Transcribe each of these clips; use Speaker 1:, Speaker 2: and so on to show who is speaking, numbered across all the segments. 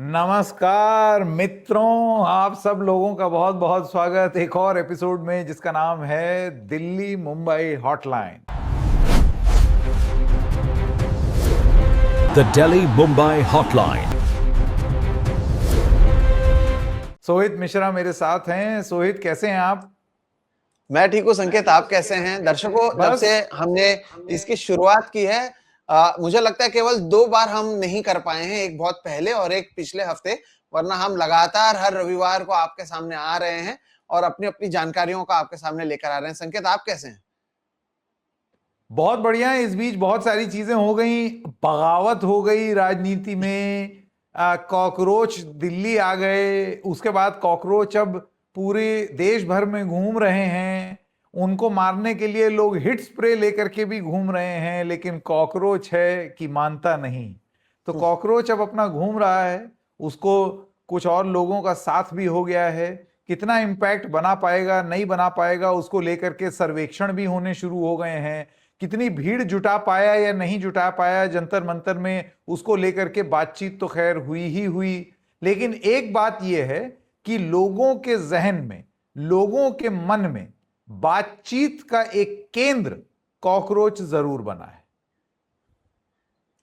Speaker 1: नमस्कार मित्रों, आप सब लोगों का बहुत बहुत स्वागत एक और एपिसोड में जिसका नाम है Delhi Mumbai hotline.
Speaker 2: The Delhi Mumbai Hotline।
Speaker 1: Sohit Mishra मेरे साथ हैं। सोहित, कैसे हैं आप?
Speaker 3: मैं ठीक हूँ संकेत, आप कैसे हैं? दर्शकों, जब
Speaker 1: बस
Speaker 3: से हमने इसकी शुरुआत की है, मुझे लगता है केवल 2 बार हम नहीं कर पाए हैं, एक बहुत पहले और एक पिछले हफ्ते, वरना हम लगातार हर रविवार को आपके सामने आ रहे हैं और अपनी अपनी जानकारियों को आपके सामने लेकर आ रहे हैं। संकेत, आप कैसे हैं?
Speaker 1: बहुत बढ़िया है। इस बीच बहुत सारी चीजें हो गई, बगावत हो गई राजनीति में, कॉकरोच दिल्ली आ गए। उसके बाद कॉकरोच अब पूरे देश भर में घूम रहे हैं। उनको मारने के लिए लोग हिट स्प्रे लेकर के भी घूम रहे हैं, लेकिन कॉकरोच है कि मानता नहीं। तो कॉकरोच अब अपना घूम रहा है, उसको कुछ और लोगों का साथ भी हो गया है। कितना इम्पैक्ट बना पाएगा नहीं बना पाएगा उसको लेकर के सर्वेक्षण भी होने शुरू हो गए हैं। कितनी भीड़ जुटा पाया या नहीं जुटा पाया जंतर मंतर में, उसको लेकर के बातचीत तो खैर हुई ही हुई। लेकिन एक बात यह है कि लोगों के जहन में, लोगों के मन में बातचीत का एक केंद्र कॉकरोच जरूर बना है।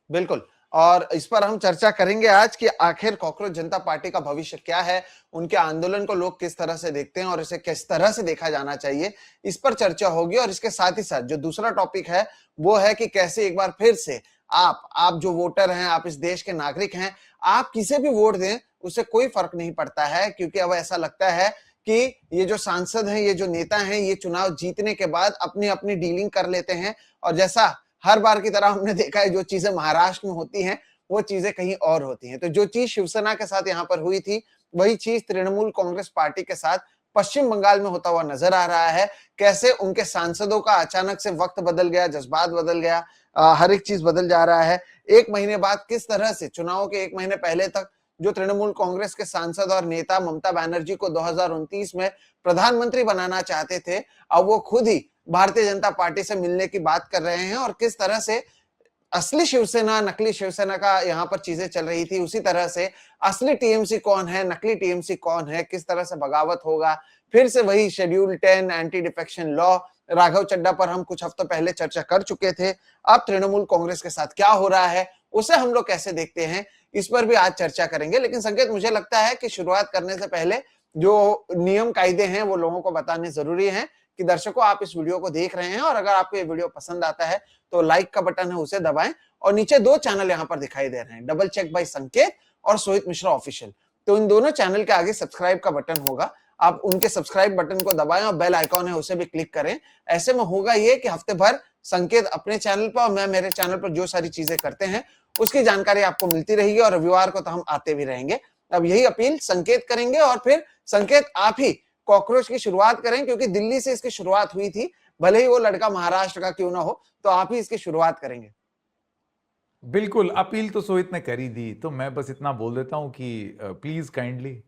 Speaker 3: बिल्कुल, और इस पर हम चर्चा करेंगे आज कि आखिर कॉकरोच जनता पार्टी का भविष्य क्या है, उनके आंदोलन को लोग किस तरह से देखते हैं और इसे किस तरह से देखा जाना चाहिए, इस पर चर्चा होगी। और इसके साथ ही साथ जो दूसरा टॉपिक है वो है कि कैसे एक बार फिर से आप जो वोटर हैं, आप इस देश के नागरिक हैं, आप किसे भी वोट दें उससे कोई फर्क नहीं पड़ता है, क्योंकि अब ऐसा लगता है कि ये जो सांसद हैं, ये जो नेता हैं, ये चुनाव जीतने के बाद अपनी अपनी डीलिंग कर लेते हैं। और जैसा हर बार की तरह हमने देखा है, जो चीजें महाराष्ट्र में होती हैं वो चीजें कहीं और होती हैं। तो जो चीज शिवसेना के साथ यहाँ पर हुई थी, वही चीज तृणमूल कांग्रेस पार्टी के साथ पश्चिम बंगाल में होता हुआ नजर आ रहा है। कैसे उनके सांसदों का अचानक से वक्त बदल गया, जज्बात बदल गया, हर एक चीज बदल जा रहा है। एक महीने बाद किस तरह से चुनाव के एक महीने पहले तक जो तृणमूल कांग्रेस के सांसद और नेता ममता बनर्जी को 2029 में प्रधानमंत्री बनाना चाहते थे, अब वो खुद ही भारतीय जनता पार्टी से मिलने की बात कर रहे हैं। और किस तरह से असली शिवसेना नकली शिवसेना का यहाँ पर चीजें चल रही थी, उसी तरह से असली टीएमसी कौन है, नकली टीएमसी कौन है, किस तरह से बगावत होगा। फिर से वही schedule 10 anti defection law, Raghav Chadha पर हम कुछ हफ्तों पहले चर्चा कर चुके थे। अब तृणमूल कांग्रेस के साथ क्या हो रहा है, उसे हम लोग कैसे देखते हैं, इस पर भी आज चर्चा करेंगे। लेकिन संकेत, मुझे लगता है कि शुरुआत करने से पहले जो नियम कायदे हैं वो लोगों को बताने जरूरी हैं कि दर्शकों, आप इस वीडियो को देख रहे हैं और अगर आपको ये वीडियो पसंद आता है तो लाइक का बटन है उसे दबाएं। और नीचे 2 चैनल यहाँ पर दिखाई दे रहे हैं, डबल चेक बाय संकेत और सोहित मिश्रा ऑफिशियल। तो इन दोनों चैनल के आगे सब्सक्राइब का बटन होगा, आप उनके सब्सक्राइब बटन को दबाएं और बेल आइकॉन है उसे भी क्लिक करें। ऐसे में होगा ये कि हफ्ते भर संकेत अपने चैनल पर और मैं मेरे चैनल पर जो सारी चीजें करते हैं उसकी जानकारी आपको मिलती रहेगी, और रविवार को तो हम आते भी रहेंगे। अब यही अपील संकेत करेंगे और फिर संकेत आप ही कॉकरोच की शुरुआत करें, क्योंकि दिल्ली से इसकी शुरुआत हुई थी, भले ही वो लड़का महाराष्ट्र का क्यों ना हो, तो आप ही इसकी शुरुआत करेंगे।
Speaker 1: बिल्कुल, अपील तो सोहित ने करी दी, तो मैं बस इतना बोल देता हूं कि प्लीज काइंडली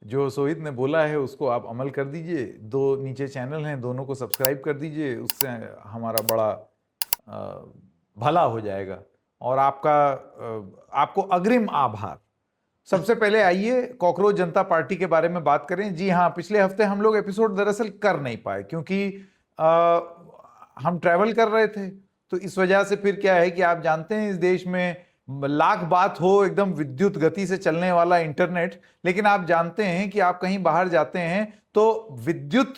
Speaker 1: जो सोहित ने बोला है उसको आप अमल कर दीजिए। 2 नीचे चैनल हैं, दोनों को सब्सक्राइब कर दीजिए, उससे हमारा बड़ा भला हो जाएगा। और आपको अग्रिम आभार। सबसे पहले आइए कॉकरोच जनता पार्टी के बारे में बात करें। जी हाँ, पिछले हफ्ते हम लोग एपिसोड दरअसल कर नहीं पाए क्योंकि हम ट्रैवल कर रहे थे। तो इस वजह से फिर क्या है कि आप जानते हैं, इस देश में लाख बात हो, एकदम विद्युत गति से चलने वाला इंटरनेट, लेकिन आप जानते हैं कि आप कहीं बाहर जाते हैं तो विद्युत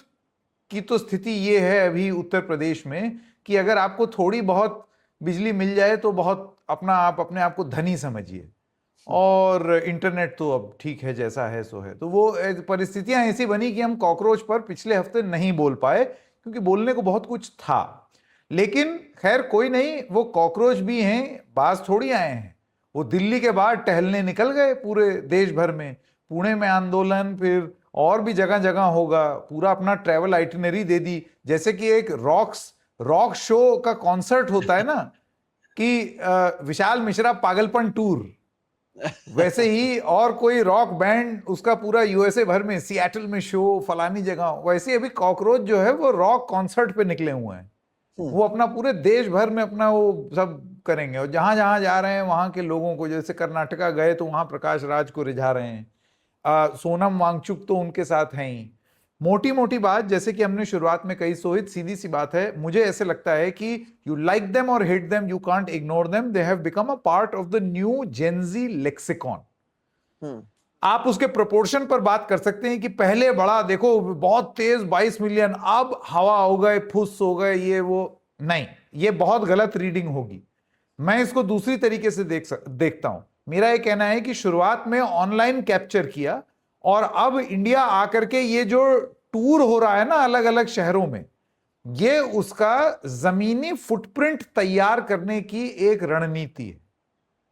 Speaker 1: की तो स्थिति ये है अभी उत्तर प्रदेश में कि अगर आपको थोड़ी बहुत बिजली मिल जाए तो बहुत अपने आप को धनी समझिए। और इंटरनेट तो अब ठीक है, जैसा है सो है। तो वो परिस्थितियां ऐसी बनी कि हम कॉकरोच पर पिछले हफ्ते नहीं बोल पाए क्योंकि बोलने को बहुत कुछ था। लेकिन खैर कोई नहीं, वो कॉकरोच भी हैं, बाज थोड़ी आए हैं। वो दिल्ली के बाद टहलने निकल गए पूरे देश भर में। पुणे में आंदोलन, फिर और भी जगह जगह होगा। पूरा अपना ट्रैवल आइटिनरी दे दी, जैसे कि एक रॉक शो का कॉन्सर्ट होता है ना कि विशाल मिश्रा पागलपन टूर, वैसे ही और कोई रॉक बैंड उसका पूरा यूएसए भर में, सिएटल में शो, फलानी जगह, वैसे अभी कॉकरोच जो है वो रॉक कॉन्सर्ट पे निकले हुए हैं। वो अपना पूरे देश भर में अपना वो सब करेंगे, और जहां जहां जा रहे हैं वहां के लोगों को, जैसे कर्नाटका गए तो वहां प्रकाश राज को रिझा रहे हैं, सोनम वांगचुक तो उनके साथ हैं ही। मोटी मोटी बात, जैसे कि हमने शुरुआत में कही सोहित, सीधी सी बात है, मुझे ऐसे लगता है कि यू लाइक देम और hate them, you can't ignore them, they have become a part of the new Gen Z lexicon. आप उसके प्रोपोर्शन पर बात कर सकते हैं कि पहले बड़ा देखो बहुत तेज 22 मिलियन, अब हवा हो गए, फुस हो गए, ये वो, नहीं, ये बहुत गलत रीडिंग होगी। मैं इसको दूसरी तरीके से देखता हूं। मेरा ये कहना है कि शुरुआत में ऑनलाइन कैप्चर किया, और अब इंडिया आकर के ये जो टूर हो रहा है ना अलग अलग शहरों में, ये उसका जमीनी फुटप्रिंट तैयार करने की एक रणनीति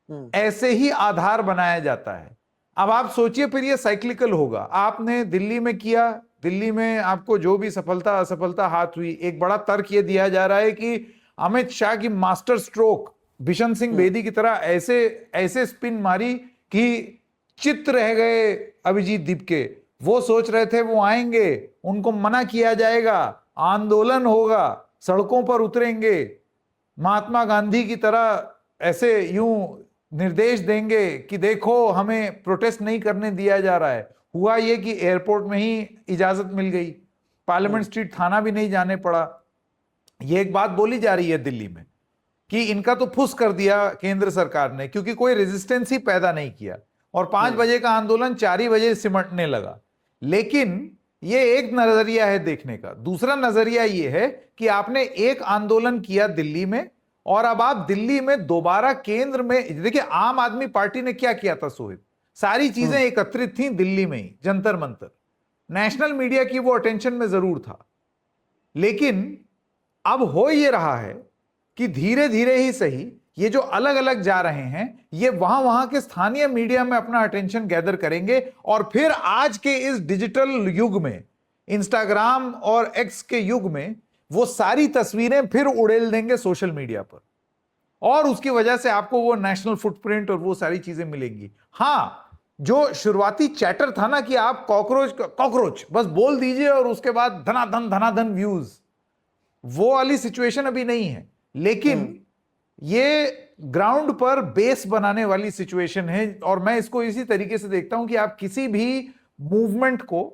Speaker 1: है। ऐसे ही आधार बनाया जाता है। अब आप सोचिए, फिर ये साइक्लिकल होगा। आपने दिल्ली में किया, दिल्ली में आपको जो भी सफलता असफलता हाथ हुई, एक बड़ा तर्क ये दिया जा रहा है कि अमित शाह की मास्टर स्ट्रोक बिशन सिंह बेदी की तरह ऐसे ऐसे स्पिन मारी कि चित्त रह गए अभिजीत दीपके। वो सोच रहे थे वो आएंगे, उनको मना किया जाएगा, आंदोलन होगा, सड़कों पर उतरेंगे, महात्मा गांधी की तरह ऐसे यूं निर्देश देंगे कि देखो हमें प्रोटेस्ट नहीं करने दिया जा रहा है। हुआ ये कि एयरपोर्ट में ही इजाजत मिल गई, पार्लियामेंट स्ट्रीट थाना भी नहीं जाने पड़ा। ये एक बात बोली जा रही है दिल्ली में कि इनका तो फुस कर दिया केंद्र सरकार ने, क्योंकि कोई रेजिस्टेंस ही पैदा नहीं किया, और 5 बजे का आंदोलन 4 ही बजे सिमटने लगा। लेकिन ये एक नजरिया है देखने का। दूसरा नजरिया ये है कि आपने एक आंदोलन किया दिल्ली में, और अब आप दिल्ली में दोबारा केंद्र में, देखिए आम आदमी पार्टी ने क्या किया था सोहित, सारी चीजें एकत्रित थी दिल्ली में ही, जंतर मंतर। नेशनल मीडिया की वो अटेंशन में जरूर था, लेकिन अब हो ये रहा है कि धीरे धीरे ही सही ये जो अलग अलग जा रहे हैं, ये वहां वहां के स्थानीय मीडिया में अपना अटेंशन गैदर करेंगे, और फिर आज के इस डिजिटल युग में, इंस्टाग्राम और एक्स के युग में, वो सारी तस्वीरें फिर उड़ेल देंगे सोशल मीडिया पर, और उसकी वजह से आपको वो नेशनल फुटप्रिंट और वो सारी चीजें मिलेंगी। हां, जो शुरुआती चैटर था ना कि आप कॉकरोच बस बोल दीजिए और उसके बाद धनाधन व्यूज, वो वाली सिचुएशन अभी नहीं है। लेकिन ये ग्राउंड पर बेस बनाने वाली सिचुएशन है, और मैं इसको इसी तरीके से देखता हूं कि आप किसी भी मूवमेंट को,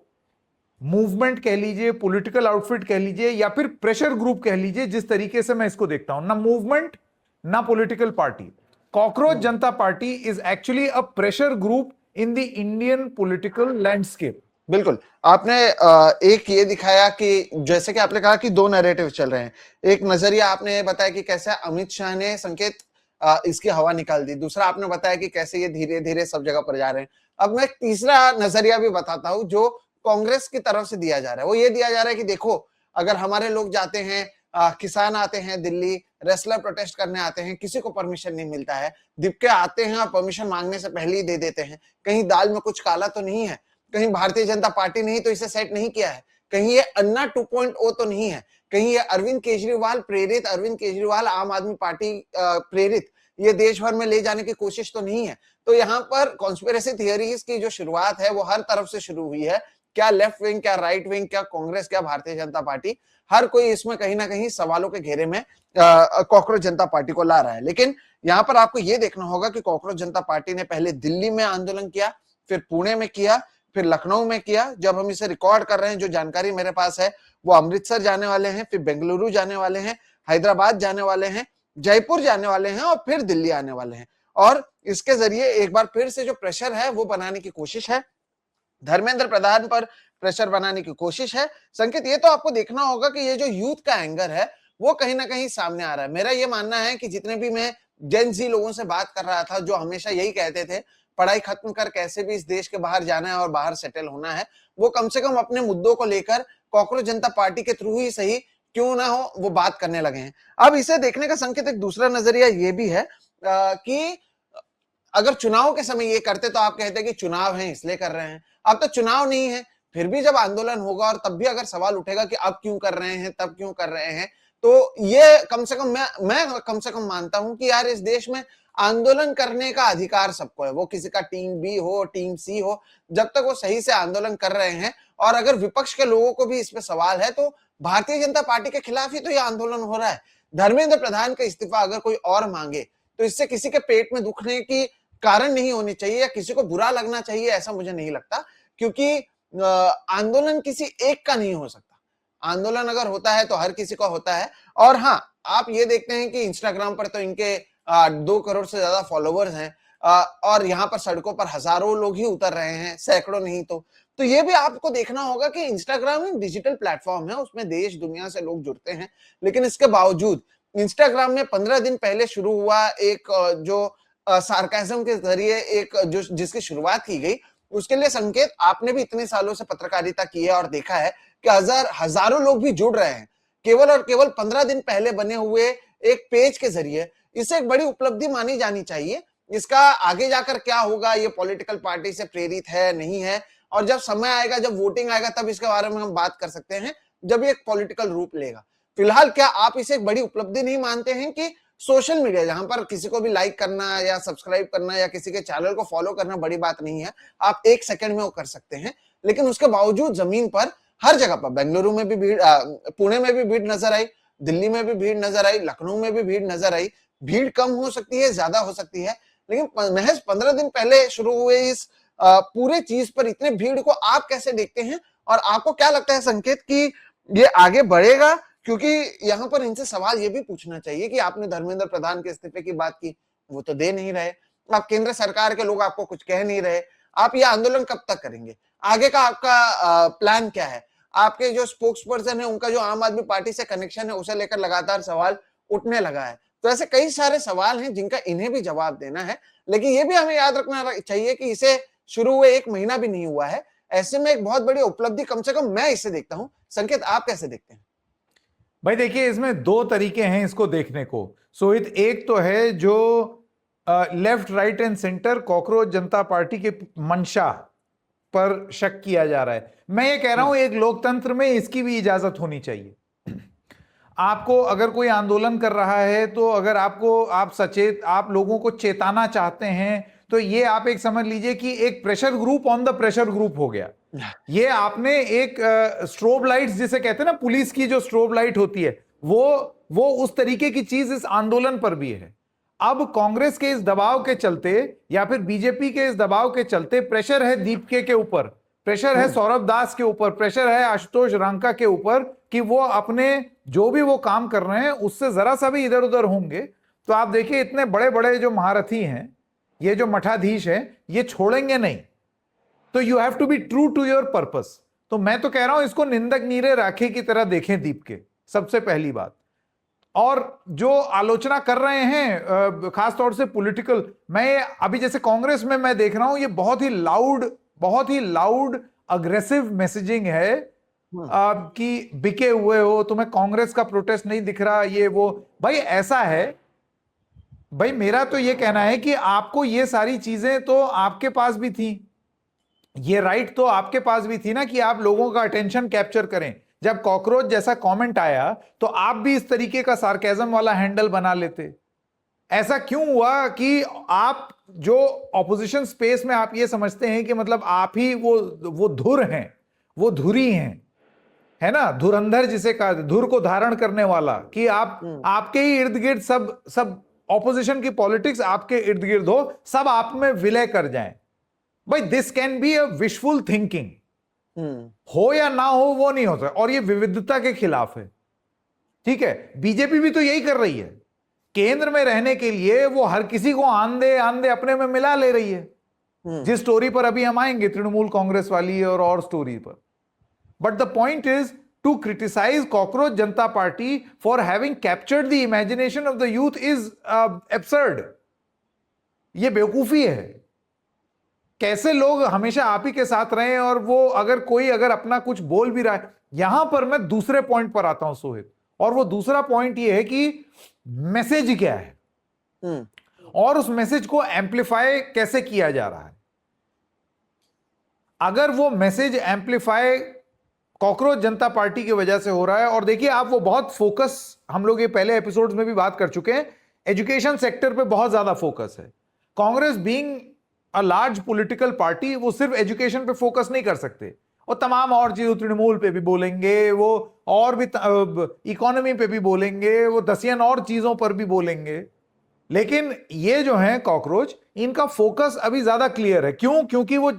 Speaker 1: मूवमेंट कह लीजिए, पॉलिटिकल आउटफिट कह लीजिए, या फिर प्रेशर ग्रुप कह लीजिए, जिस तरीके से मैं इसको देखता हूं, ना मूवमेंट ना political party, cockroach Janata party is actually a pressure group in the Indian political landscape.
Speaker 3: बिल्कुल, आपने एक ये दिखाया कि जैसे कि आपने कहा कि 2 नैरेटिव चल रहे हैं। एक नजरिया आपने ये बताया कि कैसे अमित शाह ने संकेत इसकी हवा निकाल दी। दूसरा आपने बताया कि कैसे ये धीरे धीरे सब जगह पर जा रहे हैं। अब मैं एक तीसरा नजरिया भी बताता हूं जो कांग्रेस की तरफ से दिया जा रहा है। वो ये दिया जा रहा है कि देखो, अगर हमारे लोग जाते हैं, किसान आते हैं दिल्ली, रेसलर प्रोटेस्ट करने आते हैं, किसी को परमिशन नहीं मिलता है, दीपके आते हैं और परमिशन मांगने से पहले ही दे देते हैं, कहीं दाल में कुछ काला तो नहीं है, कहीं भारतीय जनता पार्टी ने ही तो इसे सेट नहीं किया है, कहीं ये अन्ना 2.0 तो नहीं है, कहीं ये अरविंद केजरीवाल प्रेरित, अरविंद केजरीवाल आम आदमी पार्टी प्रेरित ये देश भर में ले जाने की कोशिश तो नहीं है। तो यहाँ पर कॉन्स्पिरेसी थियरीज की जो शुरुआत है वो हर तरफ से शुरू हुई है। क्या लेफ्ट विंग, क्या राइट विंग, क्या कांग्रेस, क्या भारतीय जनता पार्टी, हर कोई इसमें कहीं ना कहीं सवालों के घेरे में कॉकरोच जनता पार्टी को ला रहा है। लेकिन यहाँ पर आपको ये देखना होगा कि कॉकरोच जनता पार्टी ने पहले दिल्ली में आंदोलन किया, फिर पुणे में किया, फिर लखनऊ में किया। जब हम इसे रिकॉर्ड कर रहे हैं, जो जानकारी मेरे पास है, वो अमृतसर जाने वाले हैं, फिर बेंगलुरु जाने वाले हैं, हैदराबाद जाने वाले हैं, जयपुर जाने वाले हैं, और फिर दिल्ली आने वाले हैं। और इसके जरिए एक बार फिर से जो प्रेशर है वो बनाने की कोशिश है, धर्मेंद्र प्रधान पर प्रेशर बनाने की कोशिश है। संकेत, ये तो आपको देखना होगा कि ये जो यूथ का एंगर है वो कहीं ना कहीं सामने आ रहा है। मेरा ये मानना है कि जितने भी मैं जेन जी लोगों से बात कर रहा था, जो हमेशा यही कहते थे पढ़ाई खत्म कर कैसे भी इस देश के बाहर जाना है और बाहर सेटल होना है, वो कम से कम अपने मुद्दों को लेकर कॉकरोच जनता पार्टी के थ्रू ही सही क्यों ना हो वो बात करने लगे हैं। अब इसे देखने का संकेत एक दूसरा नजरिया ये भी है कि अगर चुनाव के समय ये करते तो आप कहते कि चुनाव है इसलिए कर रहे हैं। अब तो चुनाव नहीं है, फिर भी जब आंदोलन होगा और तब भी अगर सवाल उठेगा कि अब क्यों कर रहे हैं, तब क्यों कर रहे हैं, तो ये कम से कम मैं कम से कम मानता हूं कि यार इस देश में आंदोलन करने का अधिकार सबको है। वो किसी का टीम बी हो, टीम सी हो, जब तक वो सही से आंदोलन कर रहे हैं, और अगर विपक्ष के लोगों को भी इस पे सवाल है तो भारतीय जनता पार्टी के खिलाफ ही तो यह आंदोलन हो रहा है। धर्मेंद्र प्रधान का इस्तीफा अगर कोई और मांगे तो इससे किसी के पेट में दुखने की कारण नहीं होनी चाहिए या किसी को बुरा लगना चाहिए, ऐसा मुझे नहीं लगता, क्योंकि आंदोलन किसी एक का नहीं हो सकता। आंदोलन अगर होता है तो हर किसी का होता है। और हाँ, आप ये देखते हैं कि इंस्टाग्राम पर तो इनके 2 करोड़ से ज्यादा फॉलोवर्स हैं, और यहाँ पर सड़कों पर हजारों लोग ही उतर रहे हैं, सैकड़ों नहीं तो ये भी आपको देखना होगा कि इंस्टाग्राम एक डिजिटल प्लेटफॉर्म है, उसमें देश दुनिया से लोग जुड़ते हैं, लेकिन इसके बावजूद इंस्टाग्राम में 15 दिन पहले शुरू हुआ एक जो सार्काज्म के जरिए एक जो जिसकी शुरुआत की गई, उसके लिए संकेत आपने भी इतने सालों से पत्रकारिता की है और देखा है कि हजारों लोग भी जुड़ रहे हैं केवल और केवल 15 दिन पहले बने हुए एक पेज के जरिए। इसे एक बड़ी उपलब्धि मानी जानी चाहिए। इसका आगे जाकर क्या होगा, ये पॉलिटिकल पार्टी से प्रेरित है नहीं है, और जब समय आएगा, जब वोटिंग आएगा, तब इसके बारे में हम बात कर सकते हैं, जब ये एक पॉलिटिकल रूप लेगा। फिलहाल क्या आप इसे एक बड़ी उपलब्धि नहीं मानते हैं कि सोशल मीडिया, जहां पर किसी को भी लाइक करना या सब्सक्राइब करना या किसी के चैनल को फॉलो करना बड़ी बात नहीं है, आप 1 सेकंड में वो कर सकते हैं, लेकिन उसके बावजूद जमीन पर हर जगह पर, बेंगलुरु में भी भीड़, पुणे में भी भीड़ नजर आई, दिल्ली में भी भीड़ नजर आई, लखनऊ में भी भीड़ नजर आई। भीड़ कम हो सकती है, ज्यादा हो सकती है, लेकिन महज 15 दिन पहले शुरू हुए इस पूरे चीज पर इतने भीड़ को आप कैसे देखते हैं, और आपको क्या लगता है संकेत कि ये आगे बढ़ेगा? क्योंकि यहाँ पर इनसे सवाल ये भी पूछना चाहिए कि आपने धर्मेंद्र प्रधान के इस्तीफे की बात की, वो तो दे नहीं रहे, आप केंद्र सरकार के लोग आपको कुछ कह नहीं रहे, आप ये आंदोलन कब तक करेंगे? आगे का आपका प्लान क्या है? आपके जो स्पोक्स पर्सन है, उनका जो आम आदमी पार्टी से कनेक्शन है, उसे लेकर लगातार सवाल उठने लगा है। तो ऐसे कई सारे सवाल हैं जिनका इन्हें भी जवाब देना है, लेकिन ये भी हमें याद रखना चाहिए कि इसे शुरू हुए 1 महीना भी नहीं हुआ है। ऐसे में एक बहुत बड़ी उपलब्धि कम से कम मैं इसे देखता हूं। संकेत, आप कैसे देखते हैं?
Speaker 1: भाई देखिए, इसमें 2 तरीके हैं इसको देखने को सोहित। एक तो है जो left, right and centre cockroach Janata party के मंशा पर शक किया जा रहा है। मैं ये कह रहा हूं, एक लोकतंत्र में इसकी भी इजाजत होनी चाहिए। आपको अगर कोई आंदोलन कर रहा है, तो अगर आप लोगों को चेताना चाहते हैं, तो ये आप एक समझ लीजिए कि एक pressure group on the pressure group हो गया। ये आपने एक स्ट्रोब लाइट्स जिसे कहते हैं ना, पुलिस की जो स्ट्रोब लाइट होती है, वो उस तरीके की चीज इस आंदोलन पर भी है। अब कांग्रेस के इस दबाव के चलते या फिर बीजेपी के इस दबाव के चलते प्रेशर है दीपके के ऊपर, प्रेशर है सौरभ दास के ऊपर, प्रेशर है आशुतोष रांका के ऊपर कि वो अपने जो भी वो काम कर रहे हैं उससे जरा सा भी इधर उधर होंगे तो आप देखिए इतने बड़े बड़े जो महारथी हैं, ये जो मठाधीश हैं, ये छोड़ेंगे नहीं। तो you have to be true to your purpose. तो मैं तो कह रहा हूं इसको निंदक नीरे राखे की तरह देखें दीप के, सबसे पहली बात। और जो आलोचना कर रहे हैं खासतौर से पॉलिटिकल, मैं अभी जैसे कांग्रेस में मैं देख रहा हूं ये बहुत ही लाउड अग्रेसिव मैसेजिंग है कि बिके हुए हो, तुम्हें कांग्रेस का प्रोटेस्ट नहीं दिख रहा, ये वो। भाई ऐसा है, भाई मेरा तो ये कहना है कि आपको ये सारी चीजें तो आपके पास भी थी, ये राइट तो आपके पास भी थी ना कि आप लोगों का अटेंशन कैप्चर करें। जब कॉकरोच जैसा कमेंट आया तो आप भी इस तरीके का सार्केज्म वाला हैंडल बना लेते। ऐसा क्यों हुआ कि आप जो ऑपोजिशन स्पेस में आप ये समझते हैं कि मतलब आप ही वो धुर हैं, वो धुरी हैं, है ना, धुरंधर जिसे कहा, धुर को धारण करने वाला, कि आपके ही इर्द गिर्द सब ऑपोजिशन की पॉलिटिक्स आपके इर्द गिर्द हो, सब आप में विलय कर जाएं। भाई this can be a wishful thinking, हो या ना हो वो नहीं होता, और ये विविधता के खिलाफ है। ठीक है, बीजेपी भी तो यही कर रही है, केंद्र में रहने के लिए वो हर किसी को आंधे अपने में मिला ले रही है। जिस स्टोरी पर अभी हम आएंगे, तृणमूल कांग्रेस वाली और स्टोरी पर। But the point is to criticise cockroach Janata party for having captured the imagination of the youth is absurd. ये बेवकूफी है। कैसे लोग हमेशा आप ही के साथ रहे और वो अगर अपना कुछ बोल भी रहा है। यहां पर मैं दूसरे पॉइंट पर आता हूं सोहित, और वो दूसरा पॉइंट ये है कि मैसेज क्या है और उस मैसेज को एम्पलीफाई कैसे किया जा रहा है। अगर वो message amplify cockroach Janata party की वजह से हो रहा है, और देखिए आप वो बहुत फोकस, हम लोग ये पहले एपिसोड्स में भी बात कर चुके हैं, एजुकेशन सेक्टर पे बहुत ज्यादा फोकस है। Congress being a large political party, वो सिर्फ एजुकेशन पे फोकस नहीं कर सकते, और तमाम और चीजों, तृणमूल पे भी बोलेंगे वो, और भी इकोनॉमी पे भी बोलेंगे वो, दसियन और चीजों पर भी बोलेंगे। लेकिन ये जो है कॉकरोच, इनका फोकस अभी ज्यादा क्लियर है। क्यों? क्योंकि वो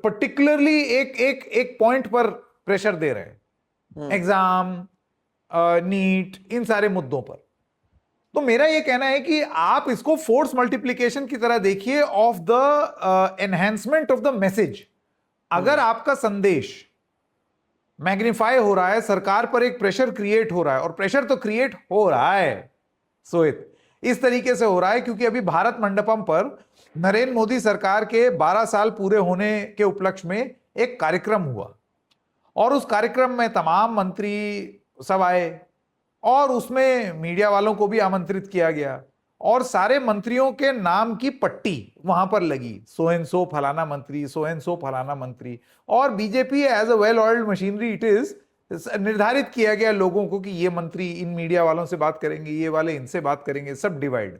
Speaker 1: पर्टिकुलरली एक एक एक पॉइंट पर प्रेशर दे रहे हैं, एग्जाम, नीट, इन सारे मुद्दों पर। तो मेरा ये कहना है कि आप इसको फोर्स मल्टीप्लिकेशन की तरह देखिए of the enhancement of the message. अगर आपका संदेश मैग्नीफाई हो रहा है, सरकार पर एक प्रेशर क्रिएट हो रहा है, और प्रेशर तो क्रिएट हो रहा है सोहित, इस तरीके से हो रहा है क्योंकि अभी भारत मंडपम पर नरेंद्र मोदी सरकार के 12 साल पूरे होने के उपलक्ष्य में एक कार्यक्रम हुआ, और उस कार्यक्रम में तमाम मंत्री सब आए, और उसमें मीडिया वालों को भी आमंत्रित किया गया, और सारे मंत्रियों के नाम की पट्टी वहां पर लगी, सो एंड सो फलाना मंत्री, सो एंड सो फलाना मंत्री। और BJP as a well oiled machinery it is, निर्धारित किया गया लोगों को कि ये मंत्री इन मीडिया वालों से बात करेंगे, ये वाले इनसे बात करेंगे, सब डिवाइड।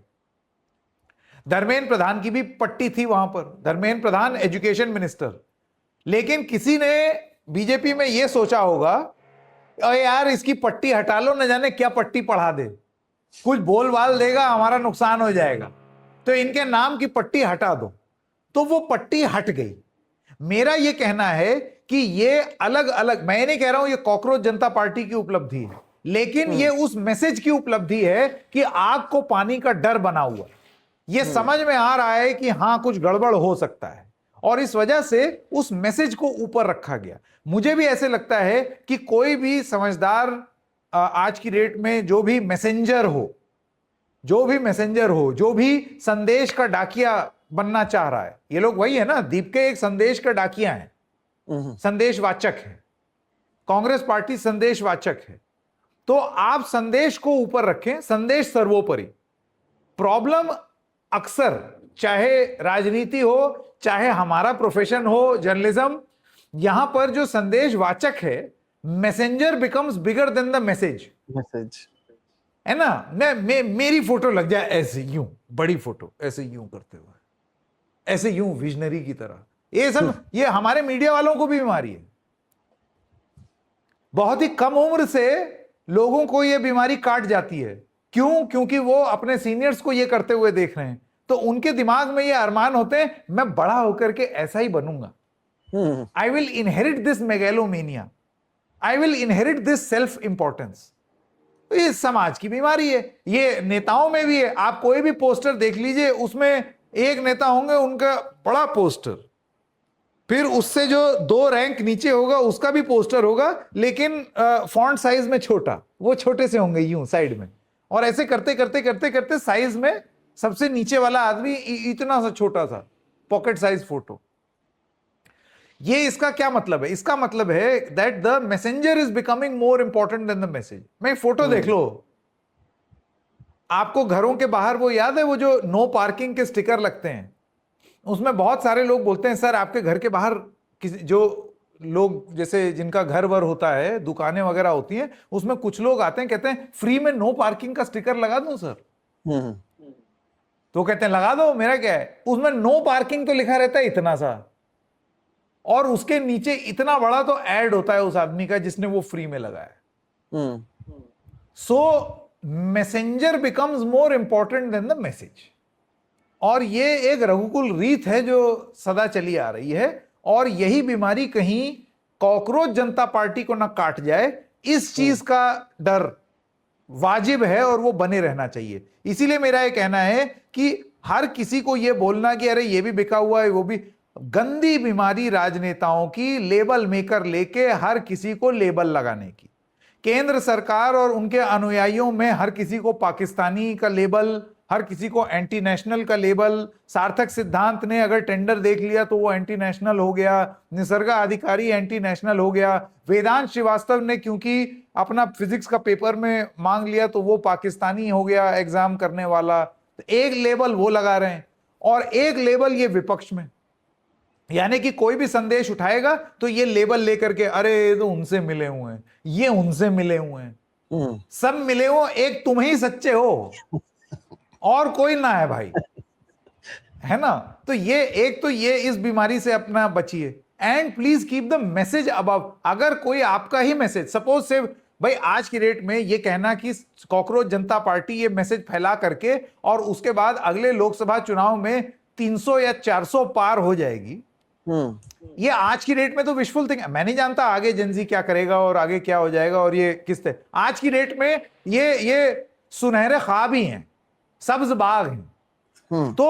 Speaker 1: धर्मेंद्र प्रधान की भी पट्टी थी वहां पर, धर्मेंद्र प्रधान एजुकेशन मिनिस्टर। लेकिन किसी ने बीजेपी में यह सोचा होगा, अरे यार इसकी पट्टी हटा लो, न जाने क्या पट्टी पढ़ा दे, कुछ बोल बाल देगा, हमारा नुकसान हो जाएगा, तो इनके नाम की पट्टी हटा दो। तो वो पट्टी हट गई। मेरा यह कहना है कि ये अलग अलग, मैं नहीं कह रहा हूं ये कॉकरोच जनता पार्टी की उपलब्धि है, लेकिन ये उस मैसेज की उपलब्धि है कि आग को पानी का डर बना हुआ, ये समझ में आ रहा है कि हां कुछ गड़बड़ हो सकता है, और इस वजह से उस मैसेज को ऊपर रखा गया। मुझे भी ऐसे लगता है कि कोई भी समझदार आज की डेट में जो भी मैसेंजर हो, जो भी संदेश का डाकिया बनना चाह रहा है, ये लोग वही है ना, दीपके एक संदेश का डाकिया है, संदेशवाचक है, कांग्रेस पार्टी संदेशवाचक है। तो आप संदेश को ऊपर रखें, संदेश सर्वोपरि। प्रॉब्लम अक्सर चाहे राजनीति हो, चाहे हमारा प्रोफेशन हो जर्नलिज्म, यहां पर जो संदेशवाचक है, messenger becomes bigger than the message है ना। मेरी फोटो लग जाए ऐसे यूं, बड़ी फोटो ऐसे यूं करते हुए, ऐसे यूं विजनरी की तरह, ये सब ये हमारे मीडिया वालों को भी बीमारी है। बहुत ही कम उम्र से लोगों को ये बीमारी काट जाती है। क्यों? क्योंकि वो अपने सीनियर्स को ये करते हुए देख रहे हैं, तो उनके दिमाग में ये अरमान होते हैं, मैं बड़ा होकर के ऐसा ही बनूंगा, I will inherit this megalomania, I will inherit this self importance. तो ये समाज की बीमारी है, ये नेताओं में भी है। आप कोई भी पोस्टर देख लीजिए, उसमें एक नेता होंगे, उनका बड़ा पोस्टर, फिर उससे जो 2 रैंक नीचे होगा उसका भी पोस्टर होगा, लेकिन फॉन्ट साइज में छोटा, वो छोटे से होंगे यूं साइड में, और ऐसे करते करते करते करते साइज में सबसे नीचे वाला आदमी इतना सा छोटा सा पॉकेट साइज फोटो। ये इसका क्या मतलब है? इसका मतलब है that the messenger is becoming more important than the message. मैं फोटो देख लो, आपको घरों के बाहर वो याद है, वो जो नो पार्किंग के स्टिकर लगते हैं, उसमें बहुत सारे लोग बोलते हैं, सर आपके घर के बाहर किसी जो लोग जैसे जिनका घर वर होता है, दुकानें वगैरह होती हैं, उसमें कुछ लोग आते हैं, कहते हैं फ्री में नो पार्किंग का स्टिकर लगा दूं सर। तो कहते हैं लगा दो, मेरा क्या है। उसमें नो पार्किंग तो लिखा रहता है इतना सा, और उसके नीचे इतना बड़ा तो ऐड होता है उस आदमी का जिसने वो फ्री में लगाया। So messenger becomes more important than the message, और ये एक रघुकुल रीत है जो सदा चली आ रही है, और यही बीमारी कहीं कॉकरोच जनता पार्टी को ना काट जाए, इस चीज का डर वाजिब है और वो बने रहना चाहिए। इसीलिए मेरा ये कहना है कि हर किसी को ये बोलना कि अरे ये भी बिका हुआ है, वो भी, गंदी बीमारी राजनेताओं की, लेबल मेकर लेके हर किसी को लेबल लगाने की। केंद्र सरकार और उनके अनुयायियों में हर किसी को पाकिस्तानी का लेबल, हर किसी को एंटी नेशनल का लेबल। सार्थक सिद्धांत ने अगर टेंडर देख लिया तो वो एंटी नेशनल हो गया, निसर्गा अधिकारी एंटी नेशनल हो गया, वेदांत श्रीवास्तव ने क्योंकि अपना फिजिक्स का पेपर में मांग लिया तो वो पाकिस्तानी हो गया एग्जाम करने वाला। तो एक लेबल वो लगा रहे हैं, और एक लेबल ये विपक्ष में, यानी कि कोई भी संदेश उठाएगा तो ये लेबल लेकर के, अरे ये तो उनसे मिले हुए हैं, ये उनसे मिले हुए हैं, सब मिले हो, एक तुम ही सच्चे हो और कोई ना है भाई, है ना। तो ये एक तो ये इस बीमारी से अपना बचिए। And please keep the message above. अगर कोई आपका ही मैसेज, सपोज से भाई आज की डेट में ये कहना कि कॉकरोच जनता पार्टी ये मैसेज फैला करके और उसके बाद अगले लोकसभा चुनाव में 300 या 400 पार हो जाएगी, ये आज की डेट में तो विशफुल थिंग। मैं नहीं जानता आगे जेनजी क्या करेगा और आगे क्या हो जाएगा और ये किस तरह। आज की डेट में ये सुनहरे ख्वाब ही हैं, सब्ज बाग हैं। तो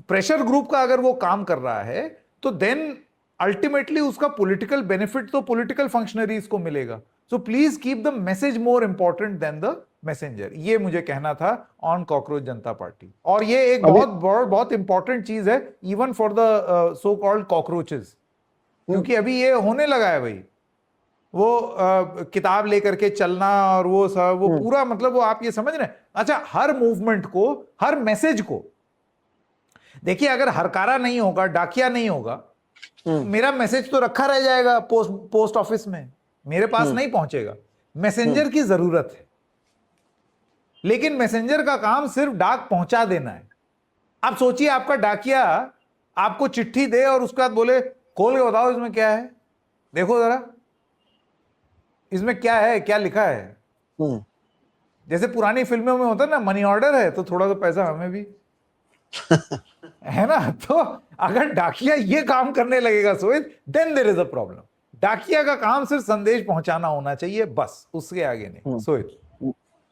Speaker 1: प्रेशर ग्रुप का अगर वो काम कर रहा है तो देन अल्टीमेटली उसका पॉलिटिकल बेनिफिट तो पॉलिटिकल फंक्शनरीज को मिलेगा। So please keep the message more important than the messenger. ये मुझे कहना था ऑन कॉकरोच जनता पार्टी। और ये एक बहुत इंपॉर्टेंट चीज है even for the so called cockroaches, क्योंकि अभी ये होने लगा है भाई, वो किताब लेकर के चलना और वो सब, वो पूरा मतलब वो आप ये समझ रहे हैं। अच्छा, हर मूवमेंट को, हर मैसेज को देखिए, अगर हरकारा नहीं होगा, डाकिया नहीं होगा, मेरा मैसेज तो रखा रह जाएगा पोस्ट ऑफिस में, मेरे पास नहीं पहुंचेगा। मैसेंजर की जरूरत है, लेकिन मैसेंजर का काम सिर्फ डाक पहुंचा देना है। अब सोचिए आपका डाकिया आपको चिट्ठी दे और उसके बाद बोले खोल के बताओ इसमें क्या है, देखो जरा इसमें क्या है, क्या लिखा है। जैसे पुरानी फिल्मों में होता है ना, मनी ऑर्डर है तो थोड़ा सा पैसा हमें भी है ना। तो अगर डाकिया ये काम करने लगेगा Sohit, then there is a problem. डाकिया का काम सिर्फ संदेश पहुंचाना होना चाहिए, बस, उसके आगे नहीं। सोहित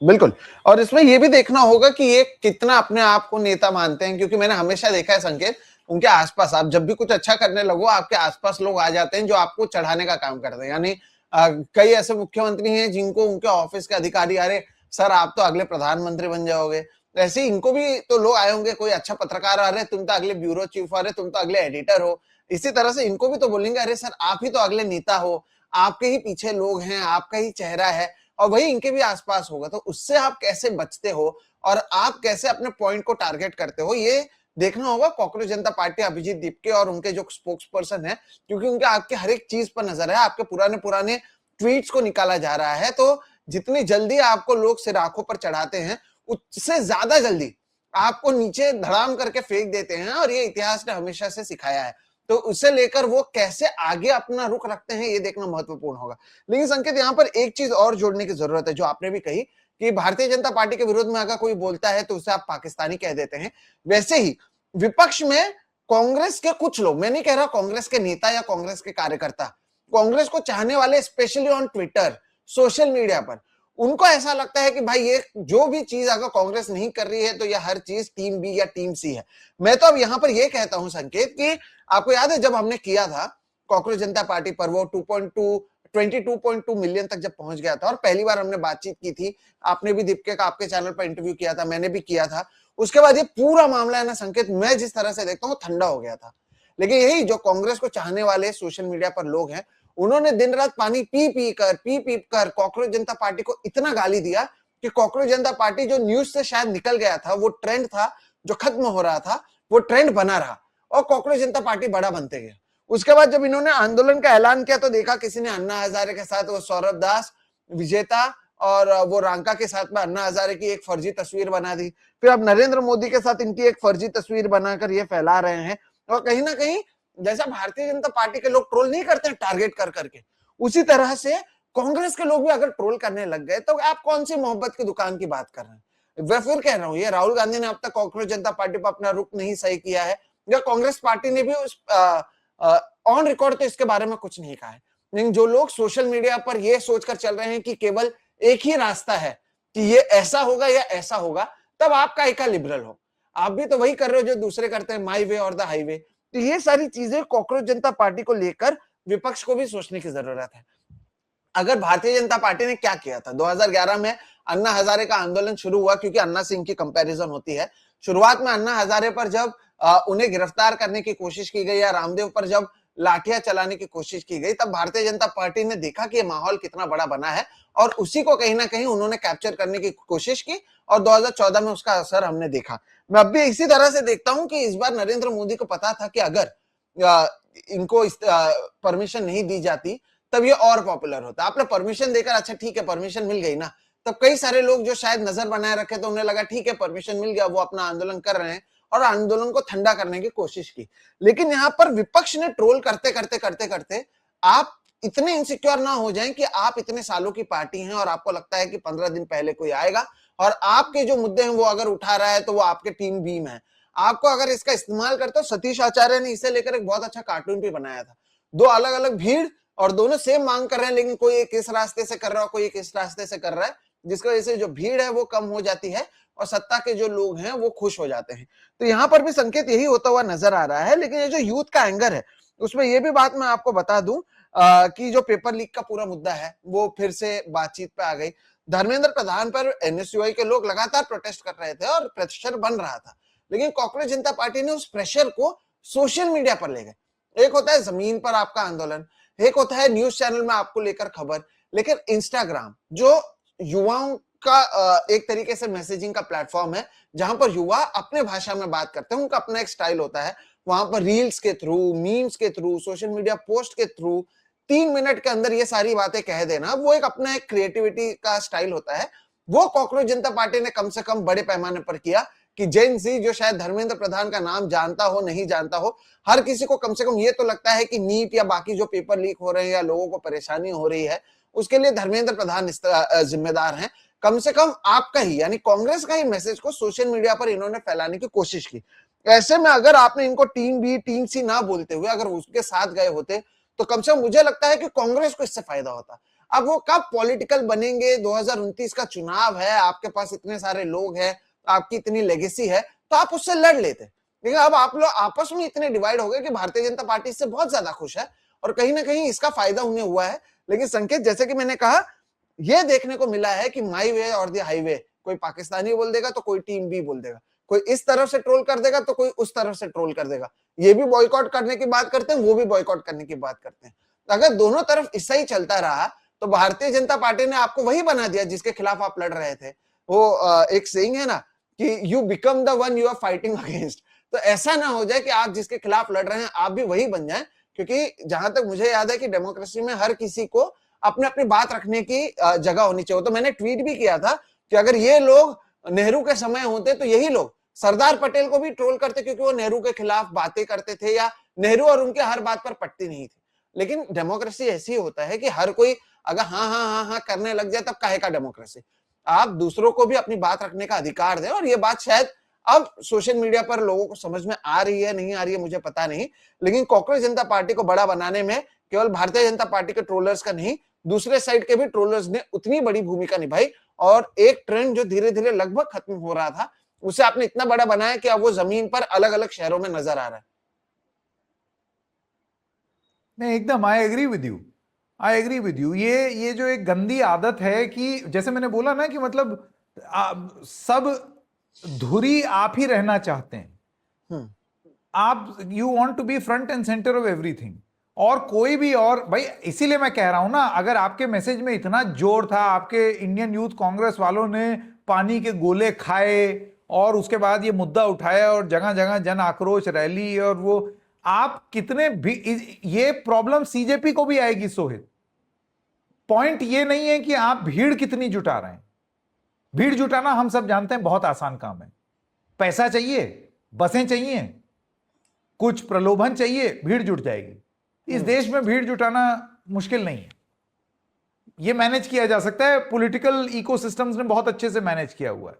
Speaker 3: बिल्कुल। और इसमें ये भी देखना होगा कि ये कितना अपने आप को नेता मानते हैं, क्योंकि मैंने हमेशा देखा है संकेत, उनके आसपास आप जब भी कुछ अच्छा करने लगो, आपके आसपास लोग आ जाते हैं जो आपको चढ़ाने का काम करते हैं। यानी कई ऐसे मुख्यमंत्री हैं जिनको उनके ऑफिस के अधिकारी, अरे सर आप तो अगले प्रधानमंत्री बन जाओगे, ऐसे इनको भी तो लोग आए होंगे, कोई अच्छा पत्रकार आ रहे तुम तो अगले ब्यूरो चीफ आ रहे, तुम तो अगले एडिटर हो। इसी तरह से इनको भी तो बोलेंगे अरे सर आप ही तो अगले नेता हो, आपके ही पीछे लोग हैं, आपका ही चेहरा है, और वही इनके भी आसपास होगा। तो उससे आप कैसे बचते हो और आप कैसे अपने पॉइंट को टारगेट करते हो, ये देखना होगा कॉकरोच जनता पार्टी अभिजीत दीपके और उनके जो स्पोक्स पर्सन है, क्योंकि उनके आपके हर एक चीज पर नजर है। आपके पुराने ट्वीट्स को निकाला जा रहा है, तो जितनी जल्दी आपको लोग सिर आंखों पर चढ़ाते हैं, उससे ज्यादा जल्दी आपको नीचे धड़ाम करके फेंक देते हैं। और ये इतिहास ने हमेशा से सिखाया है। तो उसे लेकर वो कैसे आगे अपना रुख रखते हैं, ये देखना महत्वपूर्ण होगा। लेकिन संकेत, यहाँ पर एक चीज और जोड़ने की जरूरत है, जो आपने भी कही कि भारतीय जनता पार्टी के विरोध में अगर कोई बोलता है तो उसे आप पाकिस्तानी कह देते हैं। वैसे ही विपक्ष में कांग्रेस के कुछ लोग, मैं नहीं कह रहा कांग्रेस के नेता या कांग्रेस के कार्यकर्ता, कांग्रेस को चाहने वाले specially on Twitter, social media पर, उनको ऐसा लगता है कि भाई ये जो भी चीज अगर कांग्रेस नहीं कर रही है तो ये हर चीज टीम बी या टीम सी है। मैं तो अब यहां पर ये कहता हूं संकेत कि आपको याद है जब हमने किया था कॉकरोच जनता पार्टी पर, वो 22.2 मिलियन तक जब पहुंच गया था और पहली बार हमने बातचीत की थी, आपने भी दीपके का आपके चैनल पर इंटरव्यू किया था, मैंने भी किया था, उसके बाद ये पूरा मामला है ना संकेत, मैं जिस तरह से देखता हूँ ठंडा हो गया था। लेकिन यही जो कांग्रेस को चाहने वाले सोशल मीडिया पर लोग हैं, उन्होंने दिन रात पानी पी कर कॉकरोच जनता पार्टी को इतना गाली दिया कि कॉकरोच जनता पार्टी जो न्यूज से शायद निकल गया था, वो ट्रेंड था जो खत्म हो रहा था, वो ट्रेंड बना रहा और कॉकरोच जनता पार्टी बड़ा बनते गया। उसके बाद जब इन्होंने आंदोलन का ऐलान किया तो देखा किसी ने अन्ना हजारे के साथ वो सौरभ दास, विजेता और वो रांका के साथ में अन्ना हजारे की एक फर्जी तस्वीर बना दी। फिर अब नरेंद्र मोदी के साथ इनकी एक फर्जी तस्वीर बनाकर ये फैला रहे हैं। और कहीं ना कहीं जैसा भारतीय जनता पार्टी के लोग ट्रोल नहीं करते हैं टारगेट कर करके, उसी तरह से कांग्रेस के लोग भी अगर ट्रोल करने लग गए तो आप कौन सी मोहब्बत की दुकान की बात कर रहे हैं। मैं फिर कह रहा हूं, ये राहुल गांधी ने अब तक कॉकरोच जनता पार्टी पर अपना रुख नहीं सही किया है, या कांग्रेस पार्टी ने भी उस ऑन रिकॉर्ड तो इसके बारे में कुछ नहीं कहा है। लेकिन जो लोग सोशल मीडिया पर ये सोचकर चल रहे हैं कि केवल एक ही रास्ता है कि ये ऐसा होगा या ऐसा होगा, तब आप काहे का लिबरल हो? आप भी तो वही कर रहे हो जो दूसरे करते हैं, माई वे और द हाईवे। तो ये सारी चीजें कॉकरोच जनता पार्टी को लेकर विपक्ष को भी सोचने की जरूरत है। अगर भारतीय जनता पार्टी ने क्या किया था 2011 में, अन्ना हजारे का आंदोलन शुरू हुआ, क्योंकि अन्ना से इनकी कंपैरिजन होती है। शुरुआत में अन्ना हजारे पर जब उन्हें गिरफ्तार करने की कोशिश की गई या रामदेव पर जब लाठियां चलाने की कोशिश की गई, तब भारतीय जनता पार्टी ने देखा कि ये माहौल कितना बड़ा बना है और उसी को कहीं ना कहीं उन्होंने कैप्चर करने की कोशिश की और 2014 में उसका असर हमने देखा। मैं अब भी इसी तरह से देखता हूं कि इस बार नरेंद्र मोदी को पता था कि अगर इनको परमिशन नहीं दी जाती तब ये और पॉपुलर होता। आपने परमिशन देकर, अच्छा ठीक है परमिशन मिल गई ना, तब कई सारे लोग जो शायद नजर बनाए रखे तो उन्हें लगा ठीक है परमिशन मिल गया, वो अपना आंदोलन कर रहे हैं और आंदोलन को ठंडा करने की कोशिश की। लेकिन यहाँ पर विपक्ष ने ट्रोल करते करते करते करते आप इतने इनसिक्योर ना हो जाएं कि आप इतने सालों की पार्टी हैं और आपको लगता है कि 15 दिन पहले कोई आएगा और आपके जो मुद्दे हैं वो अगर उठा रहा है तो वो आपके टीम बीम है। आपको अगर इसका इस्तेमाल करते हो, सतीश आचार्य ने इसे लेकर एक बहुत अच्छा कार्टून भी बनाया था। दो अलग अलग भीड़ और दोनों सेम मांग कर रहे हैं, लेकिन कोई एक इस रास्ते से कर रहा है, कोई एक इस रास्ते से कर रहा है, जिसकी वजह से जो भीड़ है वो कम हो जाती है और सत्ता के जो लोग हैं वो खुश हो जाते हैं। तो यहाँ पर भी संकेत यही होता हुआ नजर आ रहा है। लेकिन ये जो यूथ का एंगर है उसमें ये भी बात मैं आपको बता दूं कि जो पेपर लीक का पूरा मुद्दा है वो फिर से बातचीत पे आ गई। धर्मेंद्र प्रधान पर एनएसयूआई के लोग लगातार प्रोटेस्ट कर रहे थे और प्रेशर बन रहा था, लेकिन कॉकरोच जनता पार्टी ने उस प्रेशर को सोशल मीडिया पर ले गए। एक होता है जमीन पर आपका आंदोलन, एक होता है न्यूज चैनल में आपको लेकर खबर, लेकिन इंस्टाग्राम जो युवाओं का एक तरीके से मैसेजिंग का प्लेटफॉर्म है, जहां पर युवा अपने भाषा में बात करते हैं, उनका अपना एक स्टाइल होता है। वहां पर रील्स के थ्रू, मीम्स के थ्रू, सोशल मीडिया पोस्ट के थ्रू 3 मिनट के अंदर ये सारी बातें कह देना, वो एक अपना एक क्रिएटिविटी का स्टाइल होता है। वो कॉकरोच जनता पार्टी ने कम से कम बड़े पैमाने पर किया कि जेन ज़ी जो शायद धर्मेंद्र प्रधान का नाम जानता हो नहीं जानता हो, हर किसी को कम से कम ये तो लगता है कि नीट या बाकी जो पेपर लीक हो रहे हैं या लोगों को परेशानी हो रही है उसके लिए धर्मेंद्र प्रधान जिम्मेदार हैं। कम से कम आपका ही यानी कांग्रेस का ही मैसेज को सोशल मीडिया पर इन्होंने फैलाने की कोशिश की। ऐसे में अगर आपने इनको टीम बी टीम सी ना बोलते हुए अगर उसके साथ गए होते तो कम से कम मुझे लगता है कि कांग्रेस को इससे फायदा होता। अब वो कब पॉलिटिकल बनेंगे, 2029 का चुनाव है, आपके पास इतने सारे लोग हैं, आपकी इतनी लेगेसी है, तो आप उससे लड़ लेते। लेकिन अब आप लोग आपस में इतने डिवाइड हो गए कि भारतीय जनता पार्टी इससे बहुत ज्यादा खुश है और कहीं ना कहीं इसका फायदा उन्हें हुआ है। लेकिन संकेत जैसे कि मैंने कहा, यह देखने को मिला है कि माई वे और द हाईवे, कोई पाकिस्तानी बोल देगा तो कोई टीम बी बोल देगा, कोई इस तरफ से ट्रोल कर देगा तो कोई उस तरफ से ट्रोल कर देगा। ये भी बॉयकॉट करने की बात करते हैं, वो भी बॉयकॉट करने की बात करते हैं। अगर दोनों तरफ ऐसा ही चलता रहा तो भारतीय जनता पार्टी ने आपको वही बना दिया जिसके खिलाफ आप लड़ रहे थे। वो एक सेइंग है ना कि you become the one you are fighting against. तो ऐसा ना हो जाए कि आप जिसके खिलाफ लड़ रहे हैं आप भी वही बन जाएं, क्योंकि जहां तक मुझे याद है कि डेमोक्रेसी में हर किसी को अपने अपनी बात रखने की जगह होनी चाहिए। तो मैंने ट्वीट भी किया था कि अगर ये लोग नेहरू के समय होते तो यही लोग सरदार पटेल को भी ट्रोल करते, क्योंकि वो नेहरू के खिलाफ बातें करते थे या नेहरू और उनके हर बात पर पटती नहीं थी। लेकिन डेमोक्रेसी ऐसी होता है कि हर कोई अगर हाँ हाँ हाँ हाँ करने लग जाए तब काहे का डेमोक्रेसी। आप दूसरों को भी अपनी बात रखने का अधिकार दें। और ये बात शायद अब सोशल मीडिया पर लोगों को समझ में आ रही है नहीं आ रही है मुझे पता नहीं, लेकिन कॉकरोच जनता पार्टी को बड़ा बनाने में केवल भारतीय जनता पार्टी के ट्रोलर्स का नहीं, दूसरे साइड के भी ट्रोलर्स ने उतनी बड़ी भूमिका निभाई। और एक ट्रेंड जो धीरे धीरे लगभग खत्म हो रहा था उसे आपने इतना बड़ा बनाया कि अब वो जमीन पर अलग अलग शहरों में नजर आ रहा है।
Speaker 1: नहीं, एकदम आई एग्री विद यू। ये जो एक गंदी आदत है कि जैसे मैंने बोला ना कि मतलब सब धुरी आप ही रहना चाहते हैं। आप you want to be front and centre of everything, और कोई भी और भाई, इसीलिए मैं कह रहा हूं ना, अगर आपके मैसेज में इतना जोर था, आपके इंडियन यूथ कांग्रेस वालों ने पानी के गोले खाए और उसके बाद ये मुद्दा उठाया और जगह जगह जन आक्रोश रैली, और वो आप कितने भी, ये प्रॉब्लम सीजेपी को भी आएगी सोहित। पॉइंट ये नहीं है कि आप भीड़ कितनी जुटा रहे हैं। भीड़ जुटाना हम सब जानते हैं बहुत आसान काम है। पैसा चाहिए, बसें चाहिए, कुछ प्रलोभन चाहिए, भीड़ जुट जाएगी। इस देश में भीड़ जुटाना मुश्किल नहीं है, यह मैनेज किया जा सकता है। पॉलिटिकल इकोसिस्टम्स ने बहुत अच्छे से मैनेज किया हुआ है।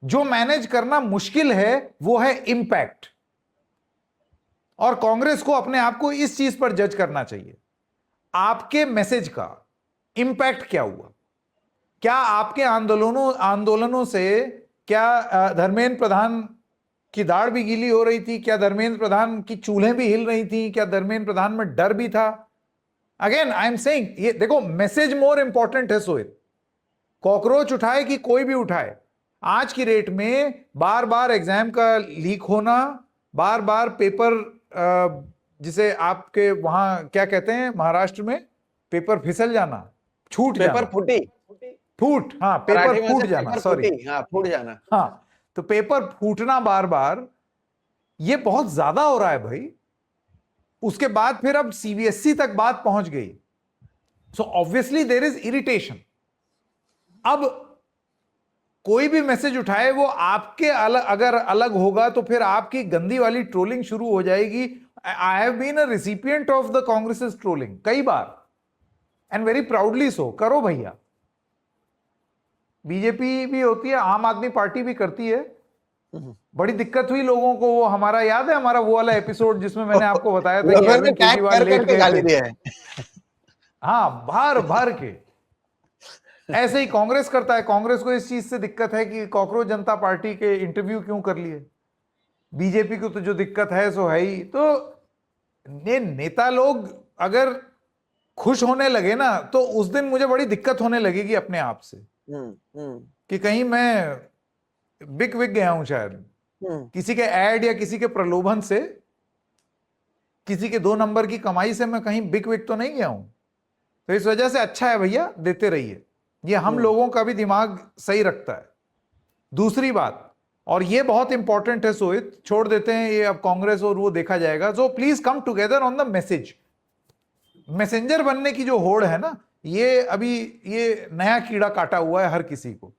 Speaker 1: जो मैनेज करना मुश्किल है वो है इंपैक्ट, और कांग्रेस को अपने आप को इस चीज पर जज करना चाहिए। आपके मैसेज का इंपैक्ट क्या हुआ? क्या आपके आंदोलनों से क्या धर्मेंद्र प्रधान की दाढ़ भी गीली हो रही थी? क्या धर्मेंद्र प्रधान की चूल्हें भी हिल रही थी? क्या धर्मेंद्र प्रधान में डर भी था? अगेन आई एम सेइंग, ये देखो, मैसेज मोर इंपॉर्टेंट है सोहित। कॉकरोच उठाए कि कोई भी उठाए, आज की रेट में बार बार एग्जाम का लीक होना, बार बार पेपर, जिसे आपके वहां क्या कहते हैं महाराष्ट्र में, पेपर फिसल जाना, छूट जाना,
Speaker 3: पेपर
Speaker 1: फूट, हाँ, पेपर फूट जाना, सॉरी,
Speaker 3: हाँ, फूट जाना,
Speaker 1: हाँ, तो पेपर फूटना बार बार, ये बहुत ज्यादा हो रहा है भाई। उसके बाद फिर अब सीबीएसई तक बात पहुंच गई, so obviously there is irritation. अब कोई भी मैसेज उठाए वो आपके अलग, अगर अलग होगा तो फिर आपकी गंदी वाली ट्रोलिंग शुरू हो जाएगी। I have been a recipient of the Congress trolling कई बार, एंड वेरी प्राउडली सो। करो भैया, बीजेपी भी होती है, आम आदमी पार्टी भी करती है। बड़ी दिक्कत हुई लोगों को, वो हमारा याद है, हमारा वो वाला एपिसोड जिसमें मैंने आपको बताया था कि
Speaker 3: लोगों ने
Speaker 1: अरविंद
Speaker 3: टैग
Speaker 1: केजरीवाल
Speaker 3: कर
Speaker 1: लेट
Speaker 3: करके
Speaker 1: गए
Speaker 3: गाली
Speaker 1: थे।
Speaker 3: दिया है।
Speaker 1: हाँ, भर भर के। ऐसे ही कांग्रेस करता है। कांग्रेस को इस चीज से दिक्कत है कि कॉकरोच जनता पार्टी के इंटरव्यू क्यों कर लिए। बीजेपी को तो जो दिक्कत है सो है ही। तो ये नेता लोग अगर खुश होने लगे ना तो उस दिन मुझे बड़ी दिक्कत होने लगेगी अपने आप से कि कहीं मैं बिक विक गया हूं शायद किसी के ऐड या किसी के प्रलोभन से, किसी के 2 नंबर की कमाई से मैं कहीं बिक विक तो नहीं गया हूं। तो इस वजह से अच्छा है भैया, देते रहिए। ये हम लोगों का भी दिमाग सही रखता है। दूसरी बात, और ये बहुत इंपॉर्टेंट है सोहित, छोड़ देते हैं ये अब कांग्रेस और वो देखा जाएगा। So please come together on the message. Messenger बनने की जो होड़ है ना, ये अभी ये नया कीड़ा काटा हुआ है हर किसी को